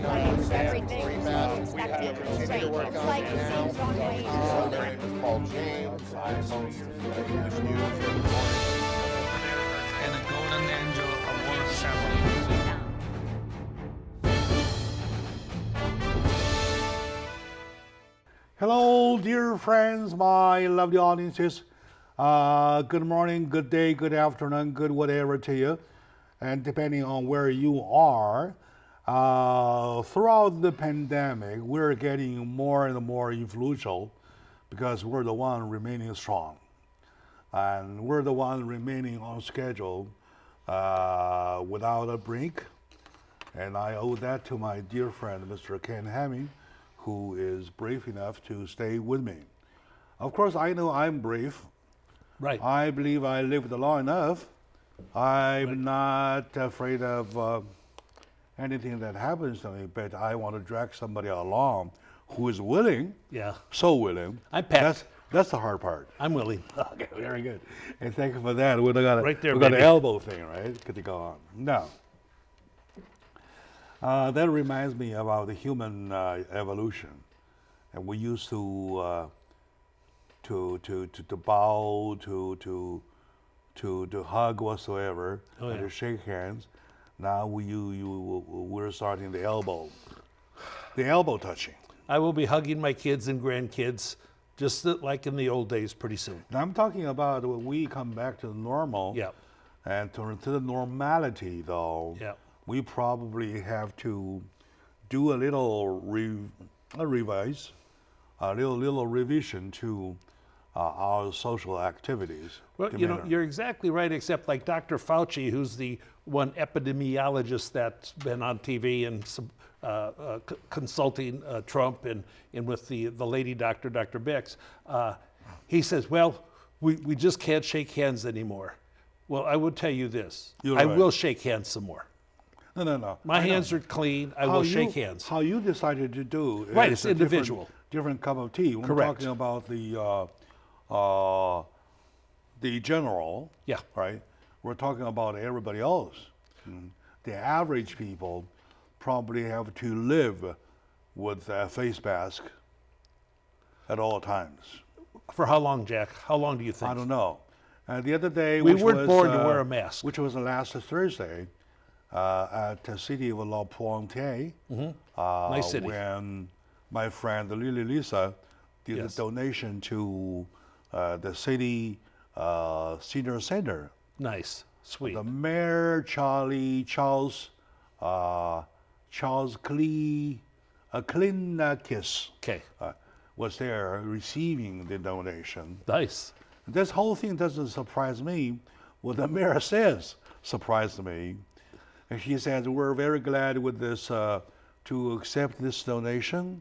claims everything is being expected to be straight. Looks like it seems John Wayne. It's called James. I host this news every morning. And a golden angel award ceremony. Hello, dear friends, my lovely audiences. Good morning, good day, good afternoon, good whatever to you. And depending on where you are, throughout the pandemic, we're getting more and more influential because we're the one remaining strong. And we're the one remaining on schedule without a break. And I owe that to my dear friend, Mr. Ken Hamming, who is brave enough to stay with me. Of course, I know I'm brave. Right. I believe I lived long enough. I'm not afraid of anything that happens to me, but I want to drag somebody along who is willing, Yeah. so willing. I'm packed. That's the hard part. I'm willing. Okay, very good. And thank you for that. We got Right there, we got baby. an elbow thing, right? Good to go on. Now, that reminds me about the human evolution, and we used to bow, to hug whatsoever, Oh, and yeah. to shake hands. Now we're starting the elbow touching. I will be hugging my kids and grandkids just like in the old days pretty soon. Now I'm talking about when we come back to normal. Yeah. And to the normality, though, Yeah. we probably have to do a little revise, a little revision to our social activities. Well, you know, you're exactly right, except like Dr. Fauci, who's the one epidemiologist that's been on TV and consulting Trump and with the lady doctor, Dr. Bix, he says, well, we just can't shake hands anymore. Well, I would tell you this. You're I right. will shake hands some more. No. My hands are clean. I will shake hands. How you decided to do Right, is it's a individual. different cup of tea. We're Correct. talking about the general. Yeah. Right. We're talking about everybody else. The average people probably have to live with a face mask at all times. For how long, Jack? How long do you think? I don't know. The other day, We which weren't was, born to wear a mask. which was last Thursday, at the city of La Pointe, Nice city. when my friend Lily Lisa did Yes. a donation to the city senior center. Nice. Sweet. The mayor, Charles Klinakis, Okay. was there receiving the donation. Nice. This whole thing doesn't surprise me. What the mayor says surprised me. And she says, we're very glad with this to accept this donation,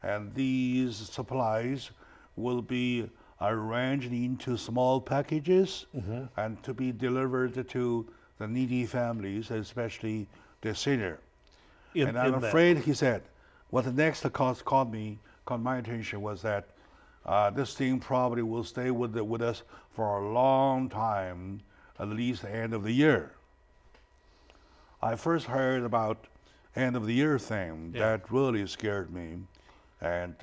and these supplies will be arranged into small packages and to be delivered to the needy families, especially the senior. And I'm afraid, he said, what the next caught my attention was that this thing probably will stay with us for a long time, at least the end of the year. I first heard about end of the year thing. Yeah. That really scared me. And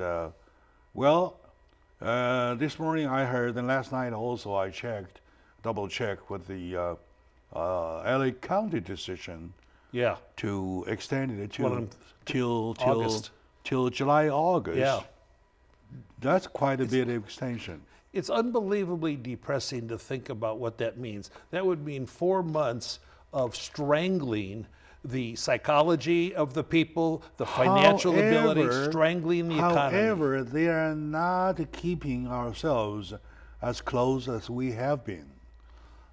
this morning I heard, and last night also I double checked with the LA County decision Yeah. to extend it Well, till August. till July, August. Yeah. That's quite a bit of extension. It's unbelievably depressing to think about what that means. That would mean 4 months of strangling the psychology of the people, the financial ability, However- strangling the economy. However, they are not keeping ourselves as close as we have been.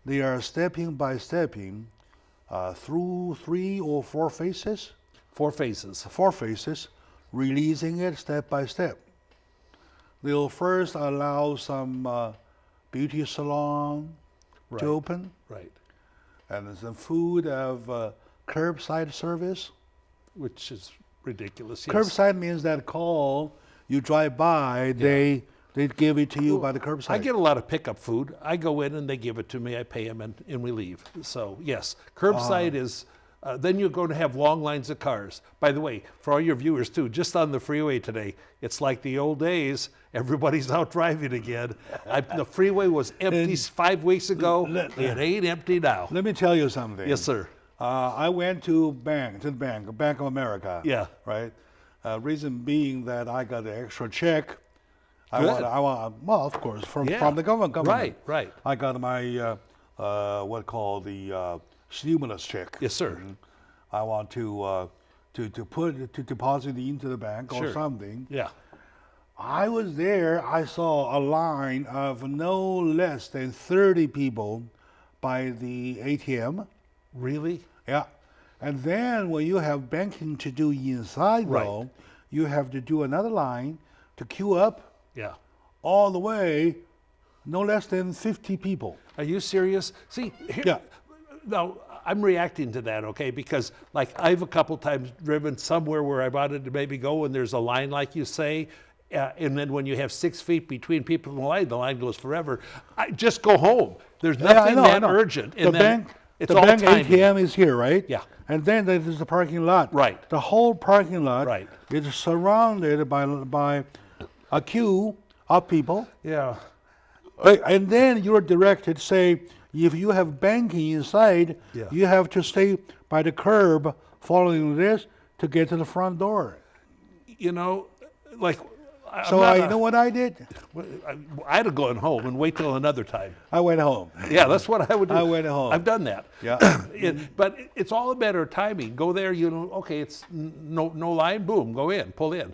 They are stepping by stepping through 3 or 4 phases. 4 phases. 4 phases, releasing it step by step. They'll first allow some beauty salon Right. to open, Right. and there's some food of curbside service. Which is ridiculous. Yes. Curbside means that you drive by, they give it to you by the curbside. I get a lot of pickup food. I go in and they give it to me. I pay them and we leave. So yes, curbside is Then you're going to have long lines of cars. By the way, for all your viewers too, just on the freeway today, it's like the old days. Everybody's out driving again. The freeway was empty 5 weeks ago. It ain't empty now. Let me tell you something. Yes, sir. I went to Bank of America. Yeah. Right. Reason being that I got an extra check. Good. Well, of course, from Yeah. the government. Right, right. I got my what called the stimulus check. Yes, sir. I want to deposit it into the bank or Sure. something. Yeah. I was there. I saw a line of no less than 30 people by the ATM. Really? Yeah. And then when you have banking to do inside, Right. though, you have to do another line to queue up Yeah. all the way, no less than 50 people. Are you serious? See, here, Yeah. now I'm reacting to that, okay? Because like I've a couple times driven somewhere where I wanted to maybe go and there's a line like you say, and then when you have 6 feet between people in the line goes forever. I just go home. There's Yeah, nothing I that know. urgent. The And then bank, it's the all bank timing. ATM is here, right? Yeah. And then there's the parking lot. Right. The whole parking lot Right. is surrounded by a queue of people. Yeah. Right, and then you're directed, say, if you have banking inside, Yeah. you have to stay by the curb following this to get to the front door. You know, like, I'm So not you know what I did? I'd have gone home and wait till another time. I went home. Yeah, that's what I would do. I went home. I've done that. Yeah. But it's all a matter of timing. Go there, you know, okay, it's no line, boom, go in, pull in.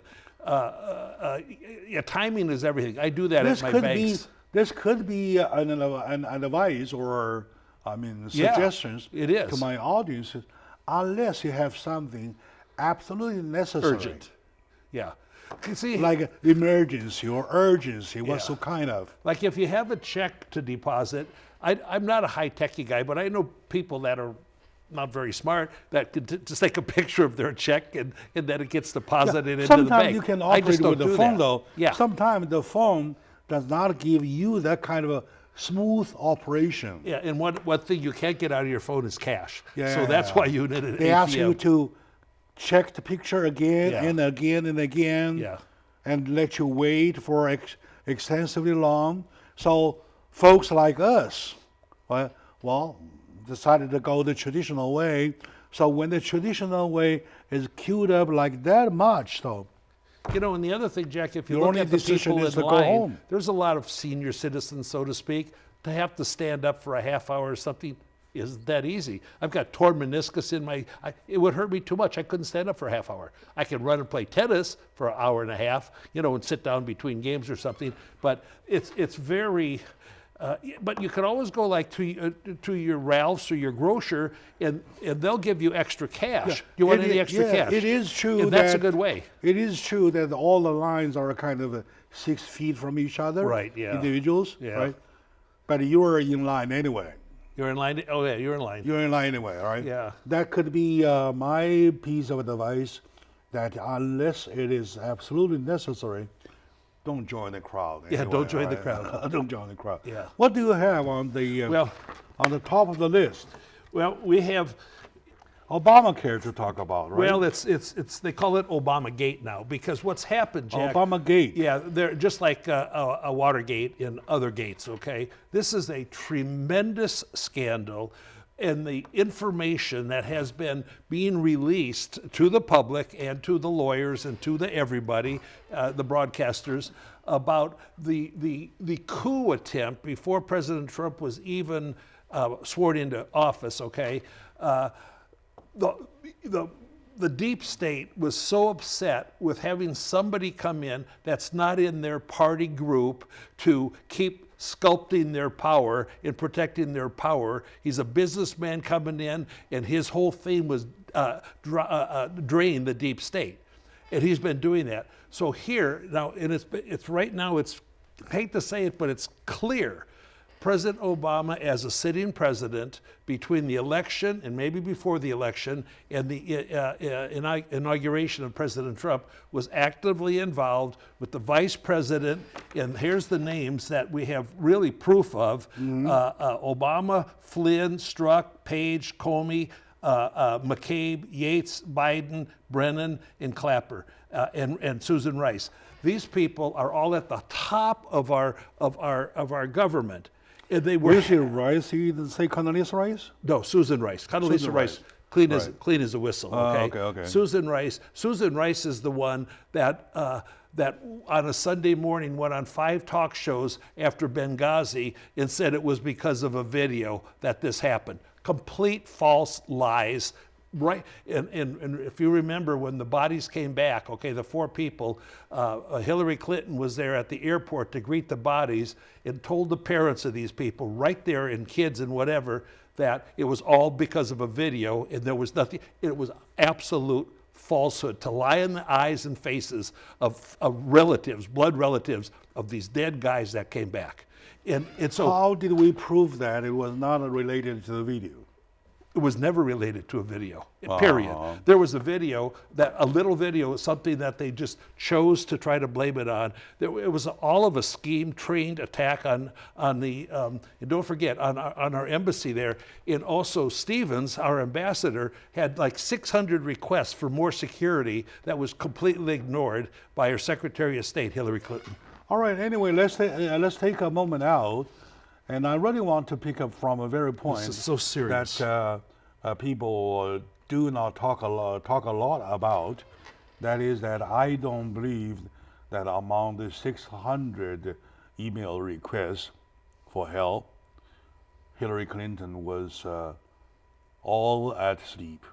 Yeah, timing is everything. I do that This at my could banks. this could be an advice or Yeah, suggestions it is. to my audiences, unless you have something absolutely necessary, Urgent. Yeah. You see, like emergency or urgency, what Yeah. so kind of. like if you have a check to deposit, I'm not a high-techy guy, but I know people that are not very smart that could just take a picture of their check and then it gets deposited into the bank. Sometimes you can I operate just with don't the do phone, that. though. Yeah. Sometimes the phone does not give you that kind of a smooth operation. Yeah, and one thing you can't get out of your phone is cash. Yeah. So that's why you need an They ATM. ask you to check the picture again Yeah. and again and again, Yeah. and let you wait for extensively long. So folks like us, well, decided to go the traditional way. So when the traditional way is queued up like that much, though, You know, and the other thing, Jack, if you Your look only at the decision people is in to go line, home. there's a lot of senior citizens, so to speak, to have to stand up for a half hour or something isn't that easy. I've got torn meniscus in my, it would hurt me too much. I couldn't stand up for a half hour. I could run and play tennis for an hour and a half, you know, and sit down between games or something, but it's very, but you can always go like to your Ralph's or your grocer, and they'll give you extra cash. You want any extra cash? It is true. And that's a that- good way. It is true that all the lines are kind of 6 feet from each other. Right, yeah. Individuals. Yeah. Right. But you are in line anyway. You're in line. Oh yeah, you're in line. You're in line anyway. All right. Yeah. That could be my piece of advice. That unless it is absolutely necessary, don't join the crowd. Yeah, anyway, don't join the all crowd. Don't join the crowd. Yeah. What do you have on the Well- on the top of the list? Well, we have. Obamacare to talk about, right? Well, it's they call it Obamagate now because what's happened, Jack? Obamagate. Yeah, they're just like a Watergate in other gates. Okay, this is a tremendous scandal, and the information that has been being released to the public and to the lawyers and to everybody, the broadcasters, about the coup attempt before President Trump was even sworn into office. Okay. The deep state was so upset with having somebody come in that's not in their party group to keep sculpting their power and protecting their power. He's a businessman coming in, and his whole theme was drain the deep state, and he's been doing that. So here now, and it's right now. It's, I hate to say it, but it's clear. President Obama, as a sitting president, between the election and maybe before the election and the inauguration of President Trump, was actively involved with the vice president. And here's the names that we have really proof of: Obama, Flynn, Strzok, Page, Comey, McCabe, Yates, Biden, Brennan, and Clapper, and Susan Rice. These people are all at the top of our government. And they were Is it Rice? You didn't say Condoleezza Rice? no, Susan Rice. Condoleezza Susan Rice. Rice. Clean as Right. clean as a whistle. Okay. Susan Rice. Susan Rice is the one that that on a Sunday morning went on 5 talk shows after Benghazi and said it was because of a video that this happened. Complete false lies. Right, and if you remember when the bodies came back, okay, the 4 people, Hillary Clinton was there at the airport to greet the bodies and told the parents of these people right there, and kids and whatever, that it was all because of a video and there was nothing. It was absolute falsehood to lie in the eyes and faces of relatives, blood relatives of these dead guys that came back. And so How did we prove that it was not related to the video? it was never related to a video, period. There was a video, a little video, something that they just chose to try to blame it on. It was all of a scheme-trained attack on the, and don't forget, on our embassy there. And also Stevens, our ambassador, had like 600 requests for more security that was completely ignored by her Secretary of State, Hillary Clinton. All right. Anyway, let's take a moment out, and I really want to pick up from a very point This is so serious. that people do not talk a lot about. That is that I don't believe that among the 600 email requests for help, Hillary Clinton was all at sleep.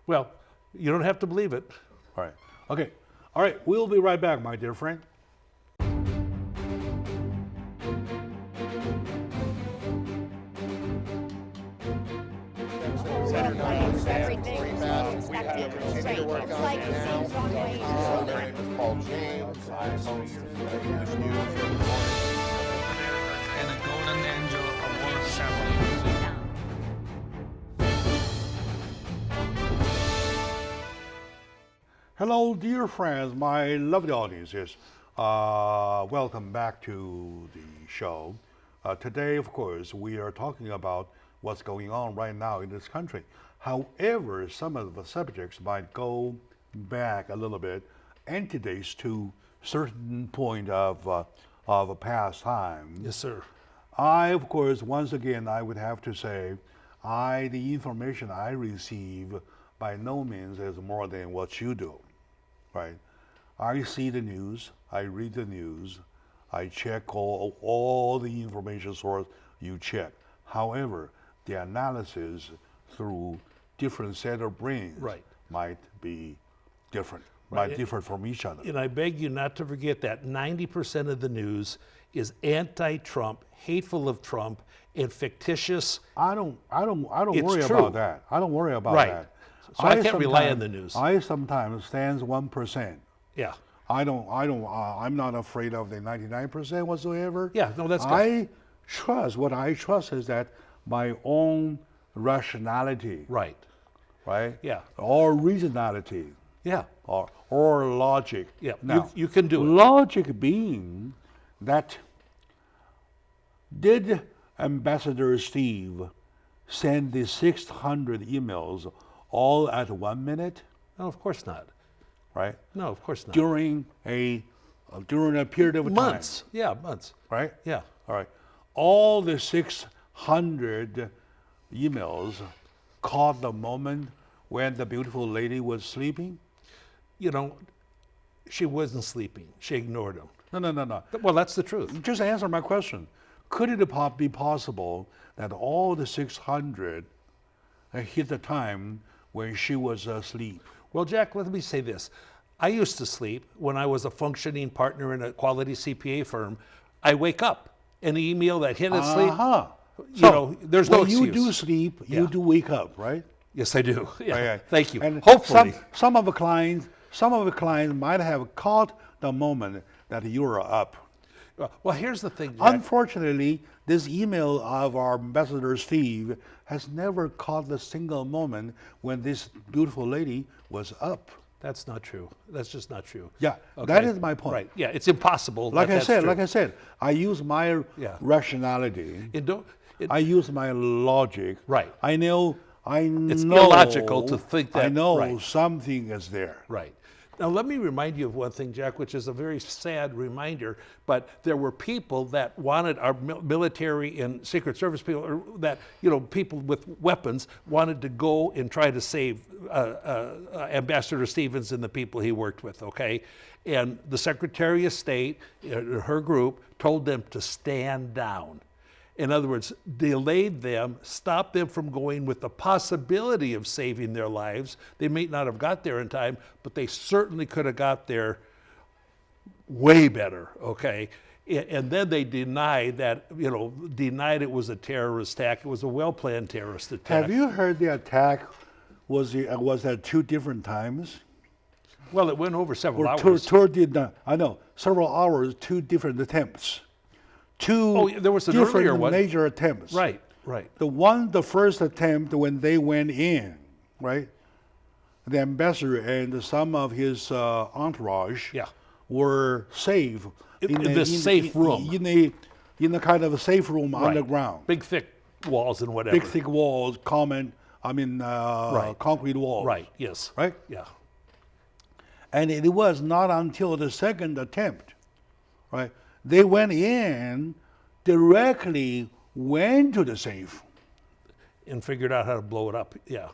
Well, you don't have to believe it. All right. Okay. All right. We'll be right back, my dear friend. Everything we have to continue to work on it now. My name is Paul James. I host English News every morning. And a golden angel award ceremony. Hello, dear friends, my lovely audiences. Welcome back to the show. Today, of course, we are talking about what's going on right now in this country. However, some of the subjects might go back a little bit, antedates to certain point of a past time. Yes, sir. I, of course, once again, I would have to say, the information I receive by no means is more than what you do, right? I see the news, I read the news, I check all the information source you check. However, the analysis through different set of brains Right. might be different, Right. might differ from each other. And I beg you not to forget that 90% of the news is anti-Trump, hateful of Trump, and fictitious. I don't It's worry true. about that. I don't worry about Right. that. So I can't rely on the news. I sometimes stands 1%. Yeah. I'm not afraid of the 99% whatsoever. Yeah, no, that's good. What I trust is that my own rationality, Right. right? Yeah. Or reasonality, Yeah. or logic. Yeah. Now, You can do it. logic being that did Ambassador Steve send the 600 emails all at 1 minute, No, of course not. right? No, of course not. During a period of Months. Yeah, months. time, right? Yeah. All right. All the 600 emails caught the moment when the beautiful lady was sleeping? You know, she wasn't sleeping. She ignored him. No. Well, that's the truth. Just answer my question. Could it be possible that all the 600 hit the time when she was asleep? Well, Jack, let me say this. I used to sleep when I was a functioning partner in a quality CPA firm. I wake up, an email that hit at sleep. Uh-huh. You know, there's no when you excuse. do sleep, Yeah. you do wake up, right? Yes, I do. Yeah. Right. Thank you. And Hopefully. some of the clients might have caught the moment that you are up. Well, here's the thing, Jack. Unfortunately, this email of our Ambassador Steve has never caught the single moment when this beautiful lady was up. That's not true. That's just not true. Yeah, Okay? that is my point. Right. Yeah, it's impossible. Like that I that's said, true. I use my Yeah. rationality. It don't, it, I use my logic. Right. I know I know. It's illogical to think that. I know right. something is there. Right. Now, let me remind you of one thing, Jack, which is a very sad reminder, but there were people that wanted our military and Secret Service people, or that, people with weapons wanted to go and try to save Ambassador Stevens and the people he worked with, okay? And the Secretary of State, her group, told them to stand down. In other words, delayed them, stopped them from going with the possibility of saving their lives. They may not have got there in time, but they certainly could have got there way better, okay? And then they denied that, denied it was a terrorist attack. It was a well-planned terrorist attack. Have you heard the attack was at 2 different times? Well, it went over several Or hours. I know, several hours, 2 different attempts. 2 Oh, there was an earlier different one. major attempts. Right. The first attempt when they went in, right? The ambassador and some of his entourage Yeah. were safe In this safe room. In a kind of a safe room Right. underground. Big, thick walls and whatever. Big thick walls, concrete walls. Right, yes. Right? Yeah. And it was not until the second attempt, right? They went in, directly went to the safe. And figured out how to blow it up, yeah.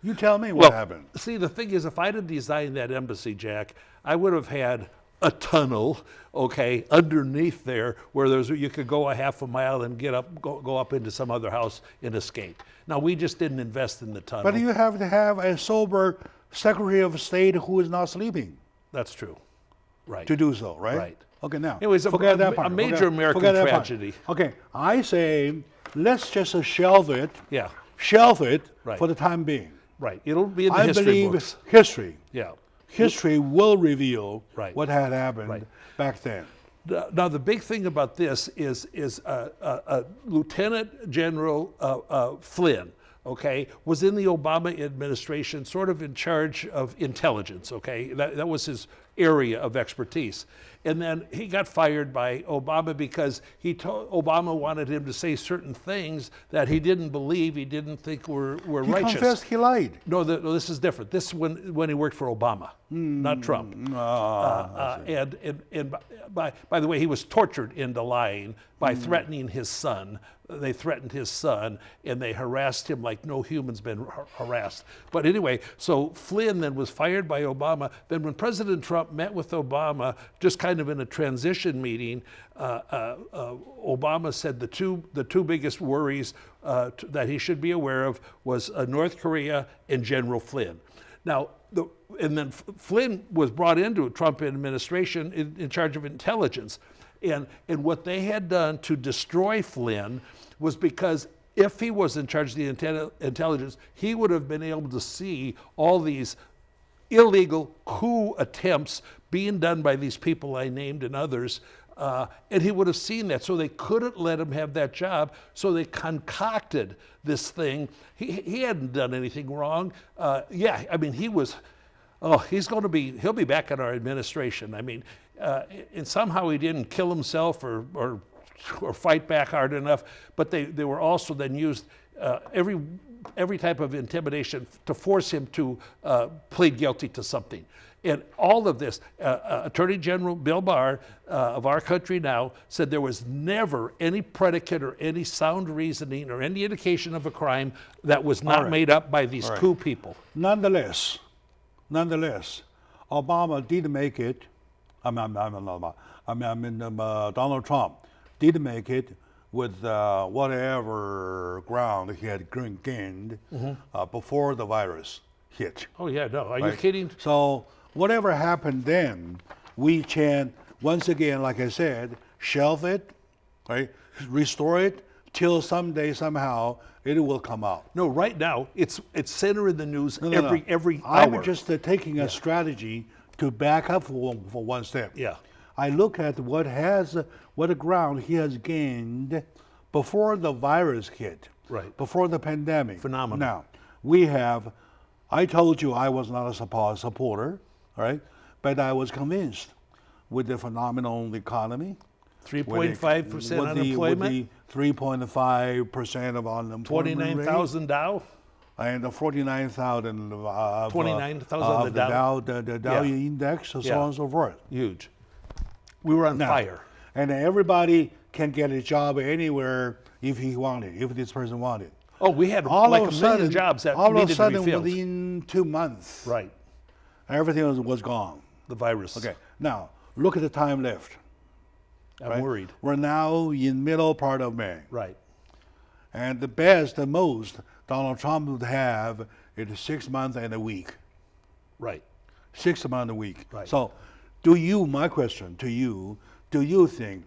You tell me what happened. See, the thing is, if I'd have designed that embassy, Jack, I would have had a tunnel, okay, underneath there where you could go a half a mile and go up into some other house and escape. Now, we just didn't invest in the tunnel. But you have to have a sober Secretary of State who is not sleeping That's true, right. to do so, right? Right. Okay, now, It was forget that a part. major American forget that part. tragedy. Okay, I say let's just shelve it Yeah, Right. for the time being. right. It'll be in the I history believe books. history Yeah. will reveal Right. what had happened Right. back then. Now, the big thing about this is Lieutenant General Flynn, okay, was in the Obama administration, sort of in charge of intelligence, okay? That was his area of expertise. And then he got fired by Obama because Obama wanted him to say certain things that he didn't believe, he didn't think were He righteous. confessed he lied. No, this is different. This is when he worked for Obama, not Trump. And by the way, he was tortured into lying by threatening his son. They threatened his son, and they harassed him like no human's been harassed. But anyway, so Flynn then was fired by Obama. Then when President Trump met with Obama, just kind of in a transition meeting, Obama said the two biggest worries that he should be aware of was North Korea and General Flynn. Now, and then Flynn was brought into a Trump administration in charge of intelligence. And what they had done to destroy Flynn was because if he was in charge of the intelligence, he would have been able to see all these illegal coup attempts being done by these people I named and others, and he would have seen that. So they couldn't let him have that job, so they concocted this thing. He hadn't done anything wrong. He'll be back in our administration. I mean, and somehow he didn't kill himself or fight back hard enough, but they were also then used every type of intimidation to force him to plead guilty to something. And all of this, Attorney General Bill Barr of our country now said there was never any predicate or any sound reasoning or any indication of a crime that was not made up by these coup people. Nonetheless, Obama did make it. Donald Trump did make it with whatever ground he had gained before the virus hit. Oh yeah, no, are you kidding? So whatever happened then, we can once again, like I said, shelve it, right? Restore it till someday somehow it will come out. No, right now it's center in the news No. every hour. I'm just taking a strategy to back up for one step. Yeah. I look at what ground he has gained before the virus hit, Right. before the pandemic. Phenomenal. Now, I told you I was not a supporter, all right? But I was convinced with the phenomenal economy. 3.5% unemployment. With the 3.5% of unemployment rate. 29,000 Dow. and the 49,000 29,000 of the Dow. the Dow Yeah. index, and so Yeah. on and so forth. Huge. We were on Now, fire. And everybody can get a job anywhere if he wanted, if this person wanted. Oh, we had All like of a a million sudden, jobs that all of a needed to sudden, be filled. within 2 months, Right. everything was gone. The virus. Okay, now look at the time left. I'm right? worried. We're now in middle part of May, Right. and the best, the most Donald Trump would have is 6 months and a week. Right. 6 months a week. Right. So, my question to you, do you think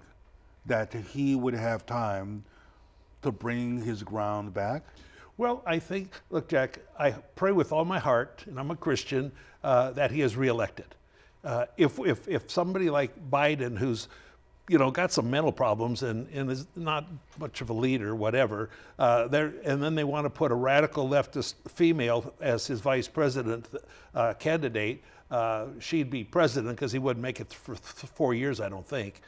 that he would have time to bring his ground back? Well, I think, look, Jack, I pray with all my heart, and I'm a Christian, that he is reelected. If somebody like Biden, who's got some mental problems and is not much of a leader, whatever, and then they want to put a radical leftist female as his vice president candidate, she'd be president because he wouldn't make it for 4 years, I don't think.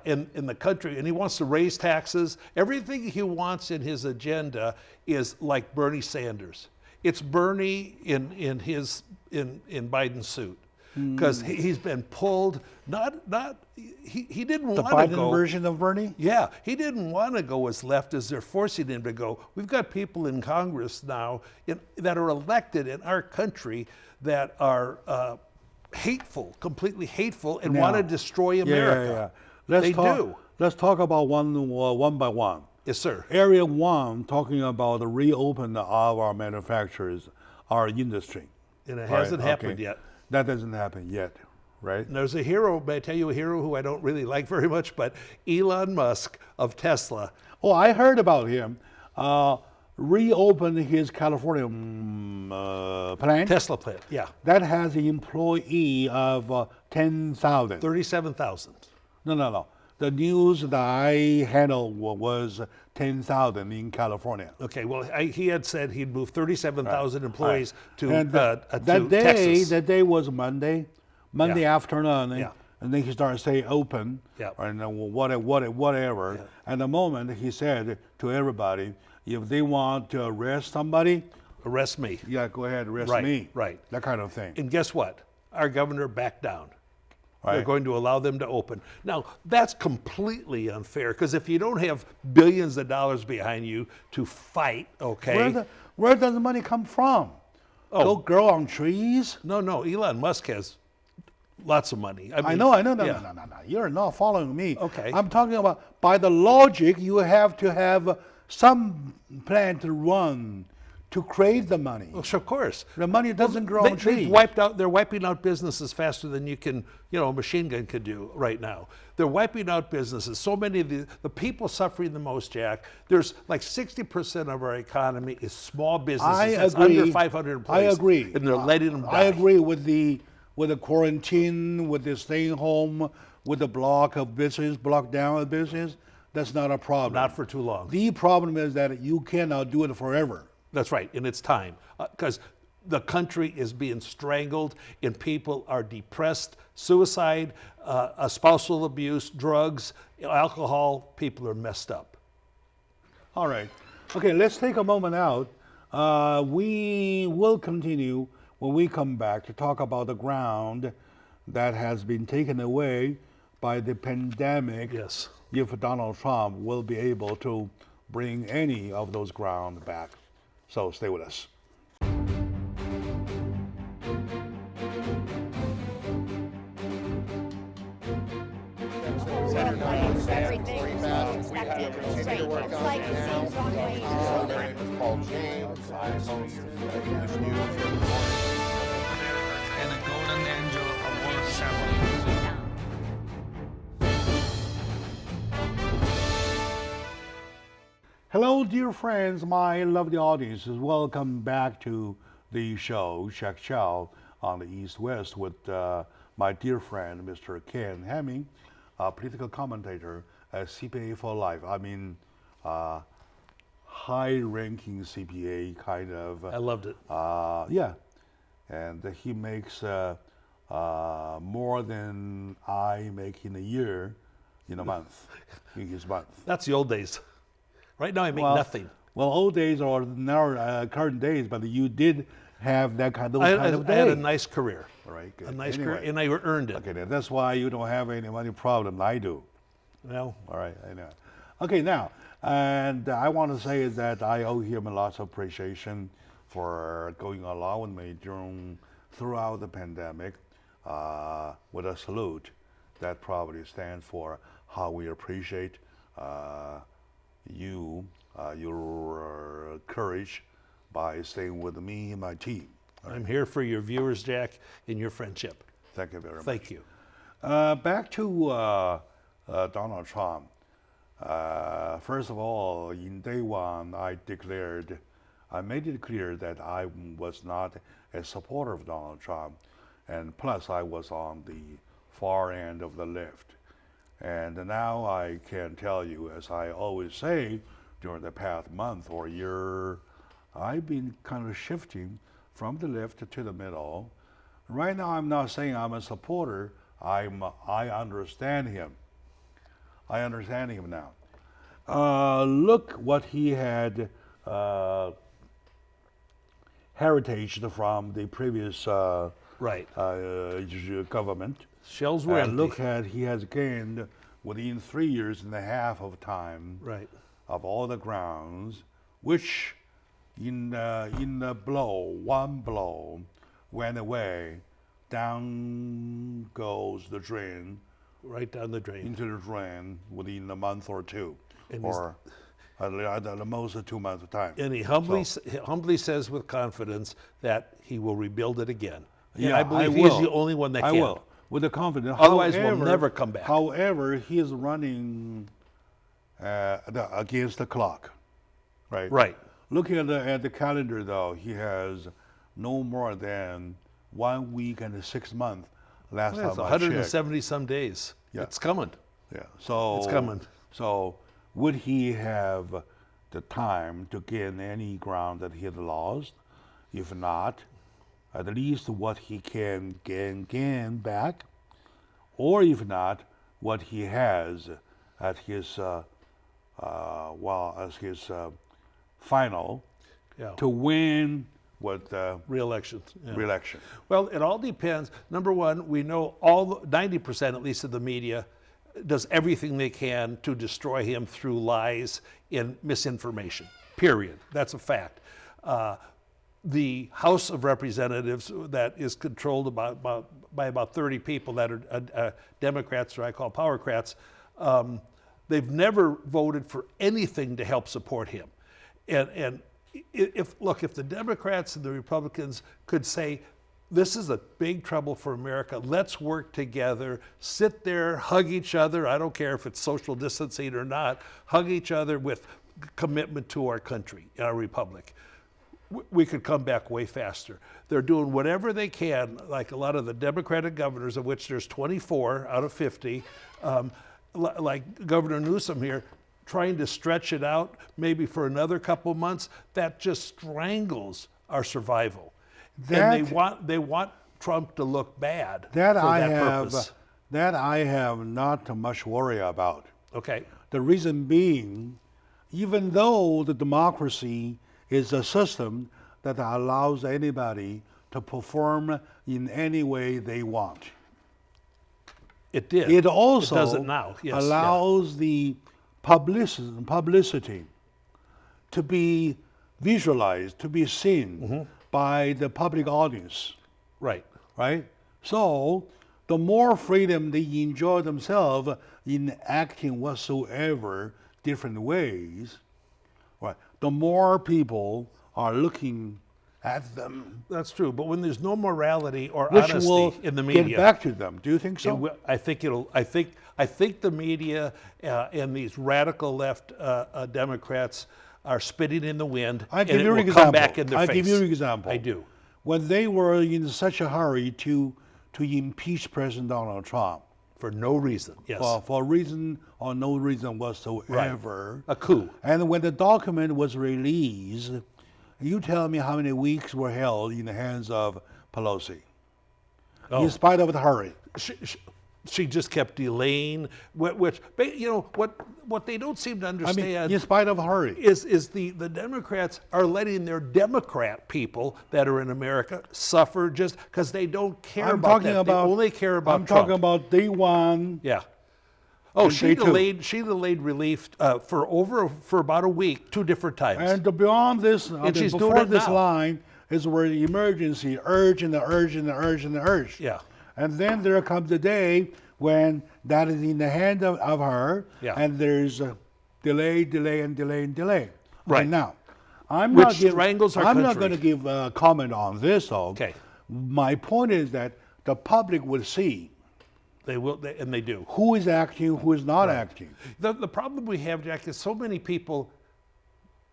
In the country, and he wants to raise taxes. Everything he wants in his agenda is like Bernie Sanders. It's Bernie in Biden's suit, because he's been pulled. He didn't The want to Biden go. version of Bernie? Yeah, he didn't want to go as left as they're forcing him to go. We've got people in Congress now that are elected in our country that are hateful, completely hateful, and want to Now, destroy America. Yeah. They do. Let's talk about one by one. Yes, sir. Area one, talking about the reopen of our manufacturers, our industry. And it Right, hasn't happened okay. yet. That doesn't happen yet, right? And there's a hero, may I tell you a hero who I don't really like very much, but Elon Musk of Tesla. Oh, I heard about him. Reopened his California plant. Tesla plant, yeah. That has an employee of 10,000. 37,000. No. The news that I handled was 10,000 in California. Okay, well, he had said he'd move 37,000 employees to And that day, Texas. that day was Monday Yeah. afternoon, Yeah. and then he started saying open, Yeah. and whatever. Yeah. And the moment he said to everybody, if they want to arrest somebody, Arrest me. yeah, go ahead, arrest Right, me. right. That kind of thing. And guess what? Our governor backed down. They're Right. going to allow them to open. Now, that's completely unfair, because if you don't have billions of dollars behind you to fight, okay? Where does the money come from? Oh. Go grow on trees? No, Elon Musk has lots of money. I know. No. yeah. You're not following me. Okay. I'm talking about, by the logic, you have to have some plan to run to create the money. Well, sure, of course. The money doesn't grow on trees. They're wiping out businesses faster than you can, a machine gun could do right now. They're wiping out businesses. So many of the people suffering the most, Jack, there's like 60% of our economy is small businesses. I That's agree. under 500 employees. I agree. And they're letting them die. I agree with the quarantine, with the staying home, with the block down of business. That's not a problem. Not for too long. The problem is that you cannot do it forever. That's right, and it's time, because the country is being strangled, and people are depressed, suicide, spousal abuse, drugs, alcohol. People are messed up. All right. Okay, let's take a moment out. We will continue when we come back to talk about the ground that has been taken away by the pandemic. Yes. If Donald Trump will be able to bring any of those ground back. So stay with us. Continue to work on it now. My name is Paul James. I host English News every morning. And a golden angel award ceremony. Hello, dear friends, my lovely audiences. Welcome back to the show, Shak Chow on the East West, with my dear friend, Mr. Ken Hemming, a political commentator at CPA for Life. I mean, high-ranking CPA kind of. I loved it. Yeah, and he makes more than I make in a year, in a month, in his month. That's the old days. Right now, I make nothing. Well, old days or now current days, but you did have that kind of I day. had a nice career. All right, good. A nice Anyway. career, and I earned it. Okay, then that's why you don't have any money problem. I do. Well, All right, I know. Okay, now, and I want to say that I owe him lots of appreciation for going along with me throughout the pandemic with a salute that probably stands for how we appreciate your courage by staying with me and my team. I'm here for your viewers, Jack, and your friendship. Thank you very much. Thank you. Back to Donald Trump. First of all, in day one, I made it clear that I was not a supporter of Donald Trump, and plus I was on the far end of the left. And now I can tell you, as I always say, during the past month or year, I've been kind of shifting from the left to the middle. Right now, I'm not saying I'm a supporter. I understand him. I understand him now. Look what he had heritage from the previous Right. government. Shells were And empty. look at he has gained within 3 years and a half of time Right. of all the grounds, which in a blow, one blow, went away. Down goes the drain Right down the drain. into the drain within a month or two, And or at the most 2 months of time. And he humbly says with confidence that he will rebuild it again. And Yeah, I believe I he is will. the only one that I can. will, with the confidence. Otherwise, we'll However- never come back. However, he is running against the clock, right? Right. Looking at the calendar, though, he has no more than 1 week and 6 months. Last Well, it's time I checked. 170 some days. Yeah. It's coming. Yeah. So It's coming. So would he have the time to gain any ground that he had lost? If not, at least what he can gain back, or if not, what he has at his final Yeah. to win with Re-election. Yeah. re-election. Well, it all depends. Number one, we know 90% at least of the media does everything they can to destroy him through lies and misinformation. Period. That's a fact. The House of Representatives that is controlled by about 30 people that are Democrats, or I call powercrats, they've never voted for anything to help support him. And if the Democrats and the Republicans could say, this is a big trouble for America, let's work together, sit there, hug each other, I don't care if it's social distancing or not, hug each other with commitment to our country, our republic, we could come back way faster. They're doing whatever they can, like a lot of the Democratic governors, of which there's 24 out of 50, like Governor Newsom here, trying to stretch it out maybe for another couple months. That just strangles our survival. And they want Trump to look bad for that purpose. That I have not much worry about. Okay. The reason being, even though the democracy is a system that allows anybody to perform in any way they want, It did. it also It does it now. Yes. allows the publicity to be visualized, to be seen by the public audience, Right. right? So the more freedom they enjoy themselves in acting whatsoever different ways, right, the more people are looking at them, That's true. But when there's no morality or which honesty will in the get media, back to them. Do you think so? I think the media and these radical left Democrats are spitting in the wind, I and give it you an will example. come back in their I face. give you an example. I do. When they were in such a hurry to impeach President Donald Trump For no reason. Yes. for reason or no reason whatsoever, A coup. and when the document was released, you tell me how many weeks were held in the hands of Pelosi, Oh. in spite of the hurry. she just kept delaying, which what they don't seem to I understand. mean, in spite of hurry. Is the Democrats are letting their Democrat people that are in America suffer just because they don't care I'm about talking that. about. They only care about I'm Trump. talking about day one. Yeah. Oh, And she day two. delayed. She delayed relief for about a week, 2 different times. And beyond this, she's doing before it this now. line is where the emergency, urge and the urge and the urge and the urge. Yeah. And then there comes the day when that is in the hand of her, Yeah. and there's a delay, delay, and delay, and delay. Right. Okay, now, I'm Which not give, strangles our I'm not country. going to give a comment on this, though. Okay. My point is that the public would see They will, and they do. who is acting, who is not acting. The problem we have, Jack, is so many people,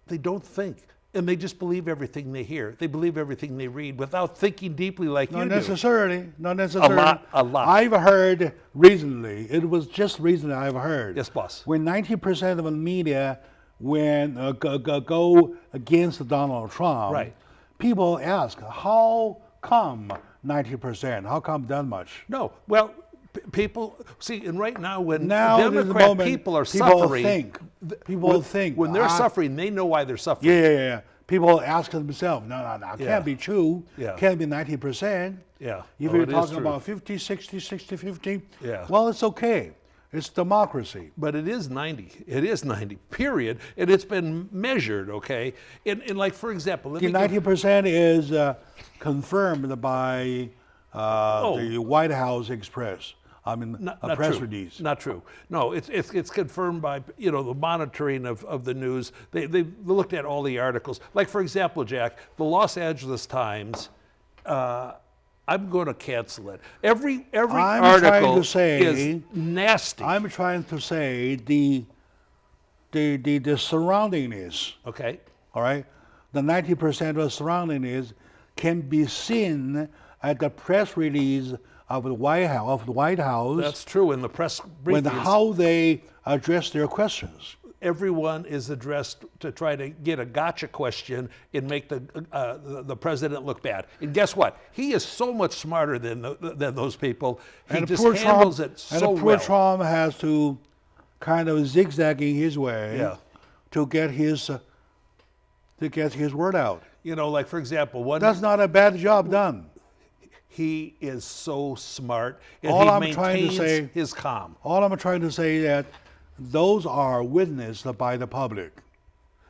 they don't think. And they just believe everything they hear. They believe everything they read without thinking deeply like Not you necessarily. Not necessarily. A lot. I've heard recently. It was just recently I've heard. Yes, boss. When 90% of the media go against Donald Trump, Right. people ask, how come 90%? How come that much? No. Well, people see, and right now when Now there's a Democrat moment people are people suffering, think. People think. when they're suffering, they know why they're suffering. Yeah. People ask themselves, no, it Yeah. can't be true. Yeah. Can't be 90%. Yeah. If Oh, you're it is talking true. about 50, 60, 60, 50, Yeah. well, it's okay. It's democracy. But it is 90. It is 90, period. And it's been measured, okay? And like, for example, let The me give- 90% is confirmed by the White House Express. I mean, a press true. release. Not true. No, it's confirmed by the monitoring of the news. They looked at all the articles. Like, for example, Jack, the Los Angeles Times. I'm going to cancel it. Every I'm trying article to say- is nasty. I'm trying to say the surrounding is, Okay. all right? The 90% of the surrounding is can be seen at the press release of the White House, That's true. In the press when briefings, how they address their questions. everyone is addressed to try to get a gotcha question and make the president look bad. And guess what? He is so much smarter than those people. He just handles it so and poor well. Trump has to kind of zigzagging his way Yeah. to get his word out. Like, for example, That's not a bad job done. he is so smart, and All he I'm trying to maintains say- his calm. All I'm trying to say is that those are witnessed by the public.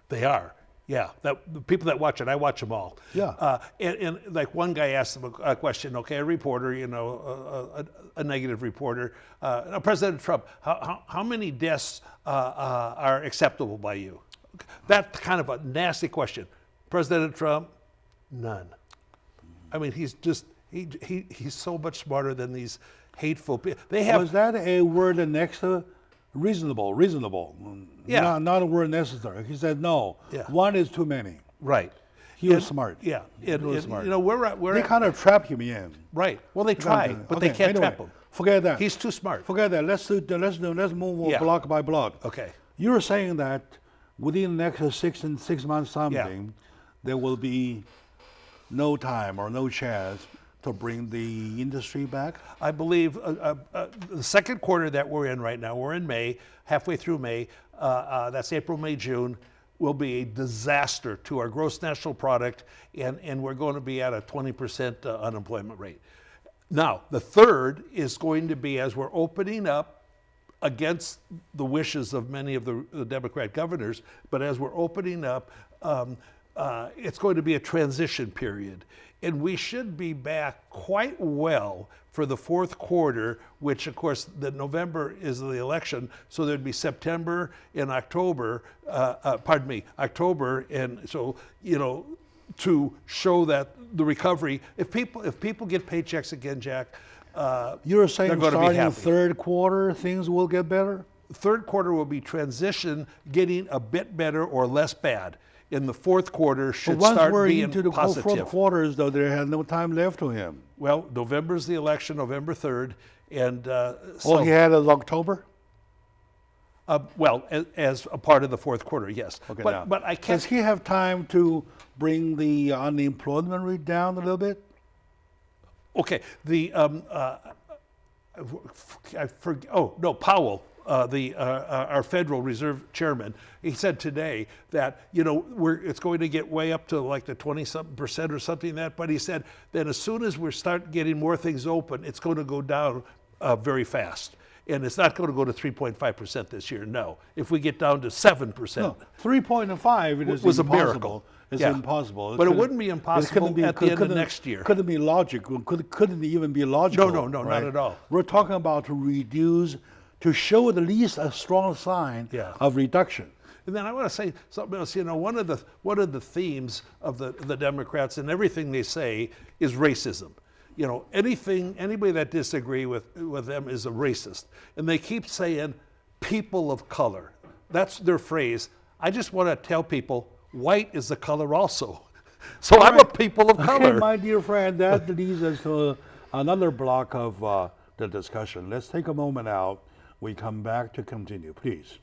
They are. Yeah, the people that watch it, I watch them all. Yeah. And like one guy asked them a question. Okay, a reporter, a negative reporter. President Trump, how many deaths are acceptable by you? That's kind of a nasty question. President Trump, none. I mean, he's just he's so much smarter than these hateful people. They have. Was that a word next to reasonable? Reasonable. Yeah. Not a word necessary. He said no. Yeah. One is too many. Right. He was smart. Yeah. He was smart. We're They kind of trap him in. right. Well, they try, but they Okay, can't anyway, trap him. Forget that. He's too smart. Forget that. Let's move Yeah. block by block. Okay. You were saying that within the next 6 months something, there will be no time or no chance to bring the industry back. I believe the second quarter that we're in right now, we're in May, halfway through May, that's April, May, June, will be a disaster to our gross national product, and we're going to be at a 20% unemployment rate. Now, the third is going to be as we're opening up against the wishes of many of the Democrat governors, but as we're opening up, it's going to be a transition period. And we should be back quite well for the fourth quarter, which of course the November is the election, so there'd be September and October, October, and so, to show that the recovery, if people get paychecks again, Jack, You're saying they're going to be starting happy. third quarter things will get better? Third quarter will be transition, getting a bit better or less bad. In the fourth quarter should But once start we're being into the positive. fourth quarters, though, there had no time left to him. Well, November's the election, November 3rd, and All he had is October? well, as a part of the fourth quarter, yes. Okay, but now, but I does can't. he have time to bring the unemployment rate down a little bit? Okay, Powell, our Federal Reserve Chairman, he said today that it's going to get way up to like the 20-something% or something like that. But he said that as soon as we start getting more things open, it's going to go down very fast. And it's not going to go to 3.5% this year. No, if we get down to 7%, No, 3.5 it is was a impossible. miracle. It's Yeah. impossible. But it wouldn't be impossible at the end of next year. Couldn't be logical. Couldn't even be logical. No, right? not at all. We're talking about to reduce, to show at least a strong sign Yeah. of reduction. And then I want to say something else. One of the themes of the Democrats and everything they say is racism. Anybody that disagree with them is a racist. And they keep saying people of color. That's their phrase. I just want to tell people white is a color also. So I'm a people of color. Okay, my dear friend, that leads us to another block of the discussion. Let's take a moment out. We come back to continue, please.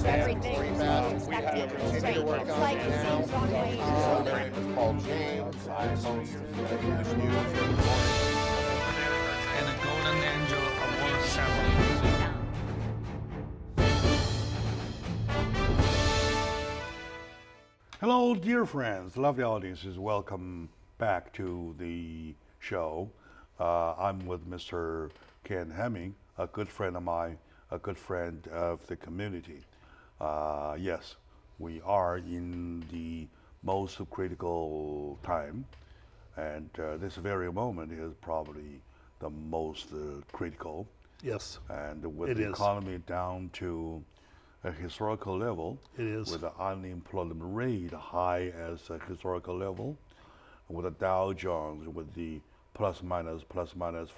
Everything continue to work on it now. My name is Paul James. I host the English news every morning. And the Golden Angel Award ceremony. Hello, dear friends, lovely audiences. Welcome back to the show. I'm with Mr. Ken Hemming, a good friend of mine, a good friend of the community. Yes, we are in the most critical time, and this very moment is probably the most critical. Yes, And with it the is. economy down to a historical level, It is. with the unemployment rate high as a historical level, with the Dow Jones with the plus minus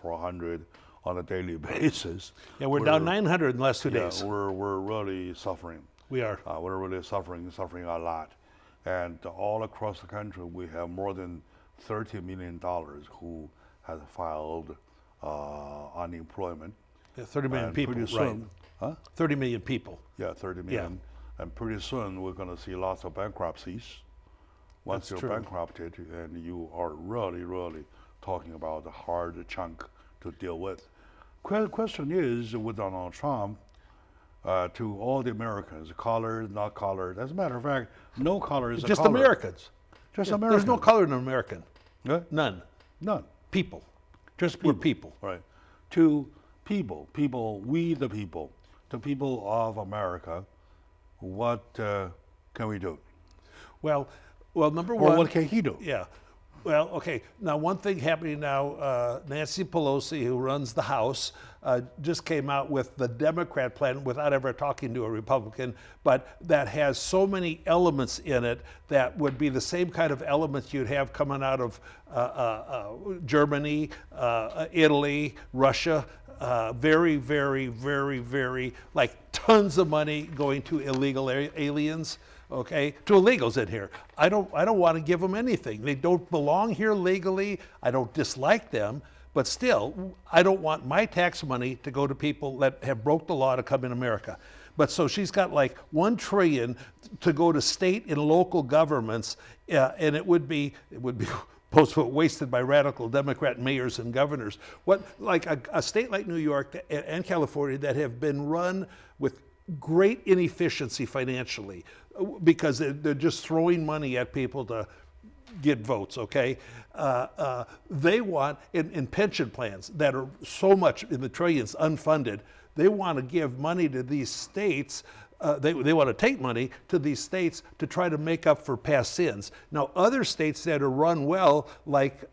400 on a daily basis. Yeah, we're down 900 in the last 2 days. We're really suffering. We are. We're really suffering a lot. And all across the country, we have more than $30 million who have filed unemployment. Yeah, 30 million And people, pretty right? soon, huh? 30 million people. Yeah, 30 million. And pretty soon we're going to see lots of bankruptcies. Once That's you're true. bankrupted, and you are really talking about a hard chunk to deal with. Question is, with Donald Trump, to all the Americans, colored, not colored. As a matter of fact, no color is a Just color. Americans. Just Yeah, Americans. There's no color in an American. Yeah? None. None. People. Just We're people. people. Right. To people, we the people, to people of America, what can we do? Well, number Or one. what can he do? Yeah. Well, okay. Now, one thing happening now, Nancy Pelosi, who runs the House, just came out with the Democrat plan without ever talking to a Republican, but that has so many elements in it that would be the same kind of elements you'd have coming out of Germany, Italy, Russia. Very, like tons of money going to illegal aliens. Okay, to illegals in here. I don't want to give them anything. They don't belong here legally. I don't dislike them, but still, I don't want my tax money to go to people that have broke the law to come in America. But so she's got like $1 trillion to go to state and local governments, and it would be most of it wasted by radical Democrat mayors and governors. What, like a state like New York and California that have been run with great inefficiency financially because they're just throwing money at people to get votes, okay? They want, in pension plans that are so much in the trillions unfunded, they want to give money to these states. They want to take money to these states to try to make up for past sins. Now, other states that are run well, like,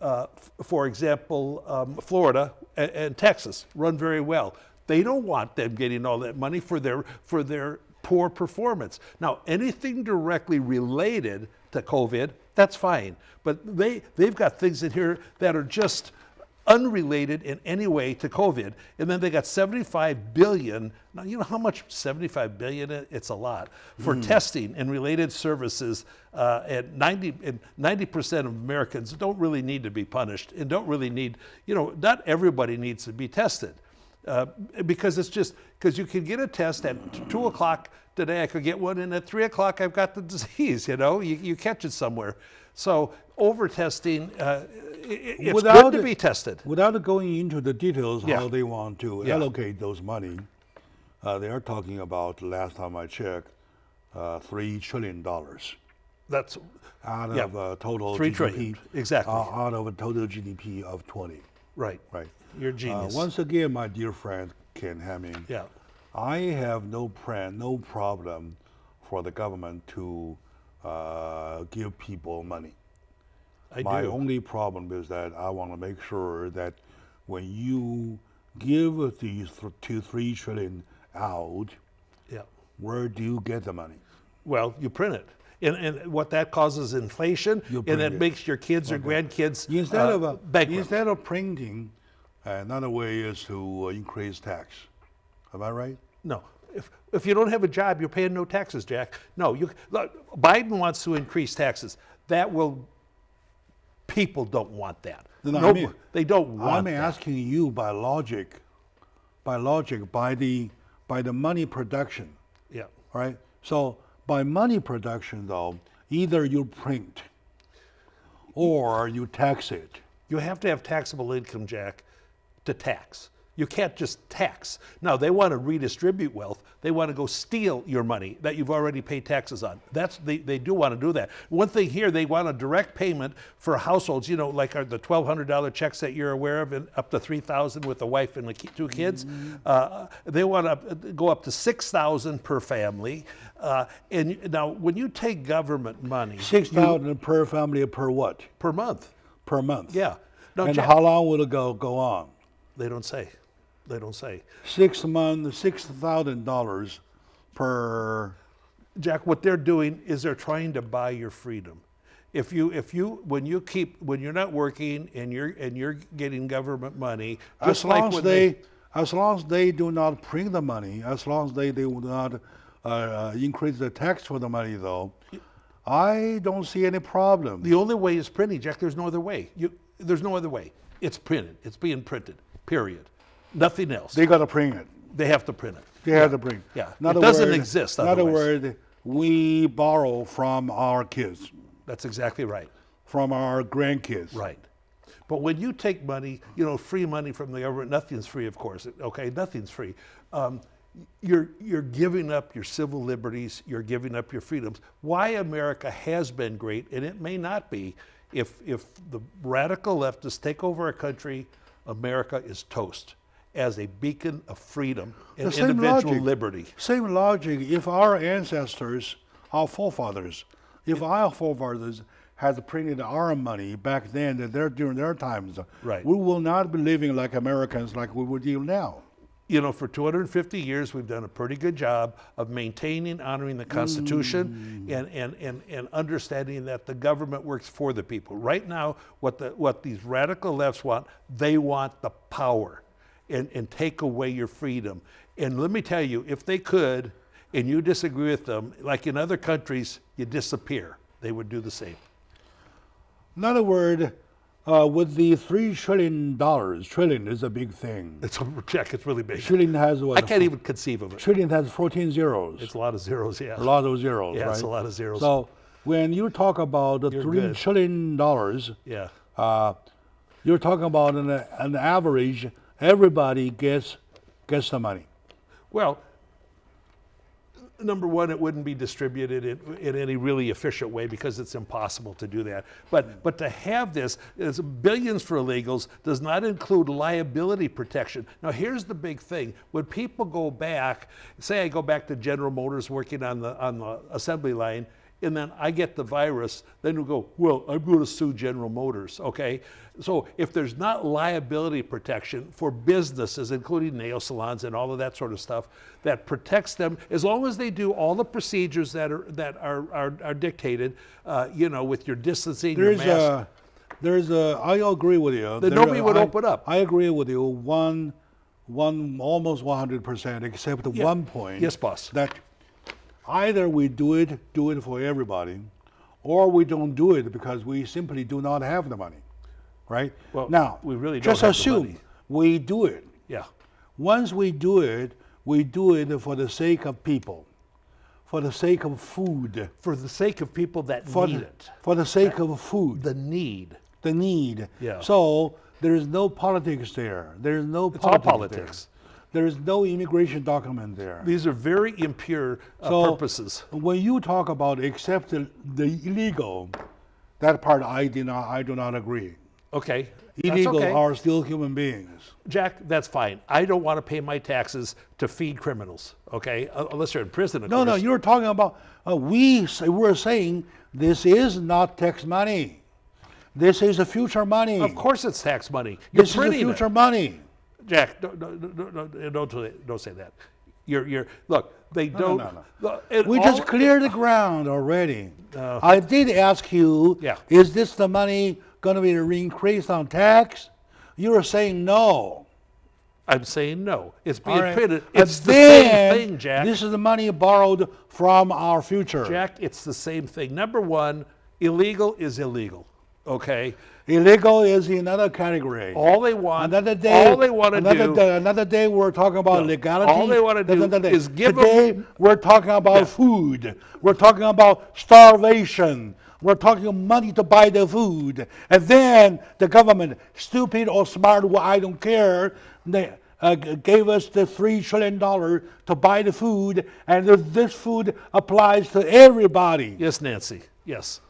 for example, Florida and Texas, run very well. They don't want them getting all that money for their poor performance. Now, anything directly related to COVID, that's fine. But they've got things in here that are just unrelated in any way to COVID. And then they got $75 billion. Now, you know how much $75 billion is? It's a lot. For testing and related services, and 90% of Americans don't really need to be punished and don't really need, not everybody needs to be tested. Because it's just, because you can get a test at 2 o'clock today, I could get one, and at 3 o'clock I've got the disease, you catch it somewhere. So over-testing, it's good to be tested. Without going into the details Yeah. how they want to Yeah. allocate those money, they are talking about, last time I checked, $3 trillion That's, out Yeah. of total 3 GDP. trillion, exactly. Out of a total GDP of 20. right. Right. You're a genius. Once again, my dear friend Ken Hemming, Yeah. I have no problem for the government to give people money. My do. only problem is that I want to make sure that when you give these 3 trillion out, Yeah. where do you get the money? Well, you print it. And what that causes inflation, You and print it it. makes your kids or grandkids bankrupt. Instead of printing, another way is to increase tax. Am I right? No. If you don't have a job, you're paying no taxes, Jack. No, look, Biden wants to increase taxes. People don't want that. No, No, I mean, they don't want I'm that. asking you by logic, by the money production. Yeah. All right. So by money production, though, either you print or you tax it. You have to have taxable income, Jack, to tax. You can't just tax. Now, they want to redistribute wealth. They want to go steal your money that you've already paid taxes on. They do want to do that. One thing here, they want a direct payment for households, like the $1,200 checks that you're aware of, and up to $3,000 with the wife and the 2 kids. They want to go up to $6,000 per family. And now, when you take government money, $6,000 per family per what? per month. Per month. Yeah. Now, And Jack, how long will it go on? they don't say. They don't say. 6 months, $6,000 per. Jack, what they're doing is they're trying to buy your freedom. When you're not working and you're getting government money, As long as they do not print the money, as long as they do not increase the tax for the money, though, I don't see any problem. the only way is printing, Jack. There's no other way. There's no other way. It's printed. It's being printed. Period. Nothing else. They got to print it. They have to print it. They have to print. Yeah. In other It doesn't word- exist In other otherwise. words, we borrow from our kids, That's exactly right. from our grandkids. Right. But when you take money, free money from the government, nothing's free, of course. Okay, nothing's free. You're giving up your civil liberties. You're giving up your freedoms. Why America has been great, and it may not be, if the radical leftists take over a country, America is toast as a beacon of freedom and The same individual logic. liberty. Same logic. If our ancestors, our forefathers had printed our money back then, during their times, Right. we will not be living like Americans like we would do now. For 250 years, we've done a pretty good job of maintaining, honoring the Constitution, and understanding that the government works for the people. Right now, what these radical lefts want, they want the power and take away your freedom. And let me tell you, if they could, and you disagree with them, like in other countries, you disappear. They would do the same. In other words, with the $3 trillion, trillion is a big thing. It's a check. It's really big. Trillion has what? I can't even conceive of it. Trillion has 14 zeros. It's a lot of zeros, yeah. A lot of zeros, Yeah, right? it's a lot of zeros. So when you talk about the You're $3 good. trillion, Yeah. you're talking about an average. Everybody gets the money. Well, number one, it wouldn't be distributed in any really efficient way because it's impossible to do that. But to have this, it's billions for illegals, does not include liability protection. Now, here's the big thing. When people go back, say I go back to General Motors working on the assembly line, and then I get the virus, then we go, well, I'm going to sue General Motors, okay? So if there's not liability protection for businesses, including nail salons and all of that sort of stuff, that protects them, as long as they do all the procedures that are dictated, with your distancing, your mask. I agree with you. Then nobody would open up. I agree with you. One almost 100%, except Yeah. one point. Yes, boss. That either we do it for everybody, or we don't do it because we simply do not have the money, right? Well, now, we really don't just have the assume money. we do it. Yeah. Once we do it for the sake of people, for the sake of food, For the sake of people that for need the, it. for the sake of food, The need. the need. Yeah. So there is no politics there. There is no It's all politics. politics. There is no immigration document there. These are very impure So purposes. when you talk about accept the illegal, that part I do not agree. Okay. Illegal that's okay. are still human beings. Jack, that's fine. I don't want to pay my taxes to feed criminals, okay? Unless you're in prison, of No, course. you're talking about, we're saying this is not tax money. This is the future money. Of course it's tax money. You're This is the printing future it. money. Jack, don't say that. You're look, they don't. no. Look, it We all- just cleared the ground already. I did ask you, Yeah. is this the money going to be increased on tax? You were saying no. I'm saying no. It's being All right. printed. And It's the then same thing, Jack. This is the money borrowed from our future. Jack, it's the same thing. Number one, illegal is illegal. Okay. Illegal is another category. All they want. Another day. All they want to do. Another day we're talking about No. legality. All they wanna do Another day. is give Today we're talking about food. We're talking about starvation. We're talking money to buy the food. And then the government, stupid or smart, well, I don't care, they gave us the $3 trillion to buy the food, and this food applies to everybody. Yes, Nancy. Yes.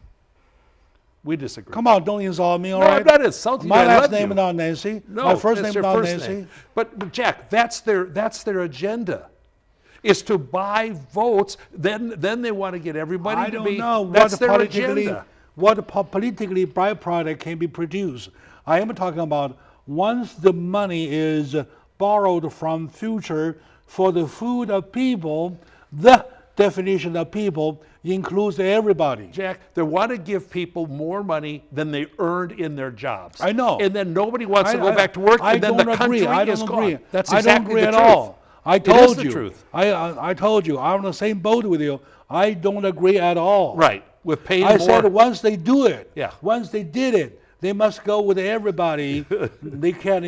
We disagree. Come on, don't insult me, all No, right? I'm not insulting you. My I last love name you. is not Nancy. No, My first that's name is your not first Nancy. name. But Jack, that's their agenda, is to buy votes. Then they want to get everybody I to don't be. know That's what their politically, agenda. what politically byproduct can be produced. I am talking about once the money is borrowed from future for the food of people, the definition of people includes everybody. Jack, they want to give people more money than they earned in their jobs. I know. And then nobody wants to go back to work, I and then don't the country agree. I don't is agree. gone. That's I exactly don't agree the at truth. all. I It told is the you. truth. I told you. I'm on the same boat with you. I don't agree at all. Right. With paying I more. said once they do it, Yeah. once they did it, they must go with everybody. They can't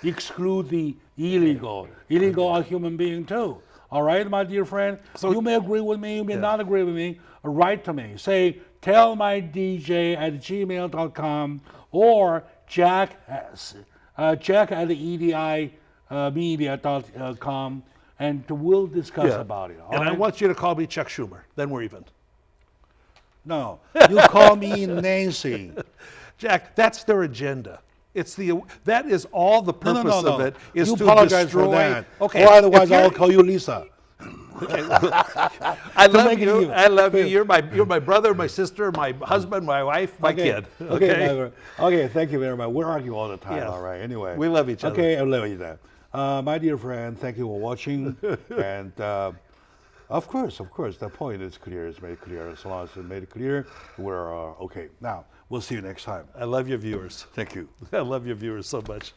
exclude the illegal. Illegal are human beings too. All right, my dear friend? So you may agree with me, you may not agree with me. Write to me. Say, tellmydj@gmail.com or Jack at edimedia.com, and we'll discuss about it. all And I right? want you to call me Chuck Schumer. Then we're even. No, you call me Nancy. Jack, that's their agenda. That is all the purpose No. of it is you to apologize destroy. for that. Okay, Or otherwise if you're- I'll call you Lisa. I love make it you. you. I love you. You're my brother, my sister, my husband, my wife, my kid. Okay. Okay, thank you very much. We argue all the time, Yeah. all right. Anyway. We love each other. Okay, I love you then. My dear friend, thank you for watching. And of course, the point is clear. It's made clear. As long as it's made clear, we're okay. Now, we'll see you next time. I love your viewers. Thank you. I love your viewers so much.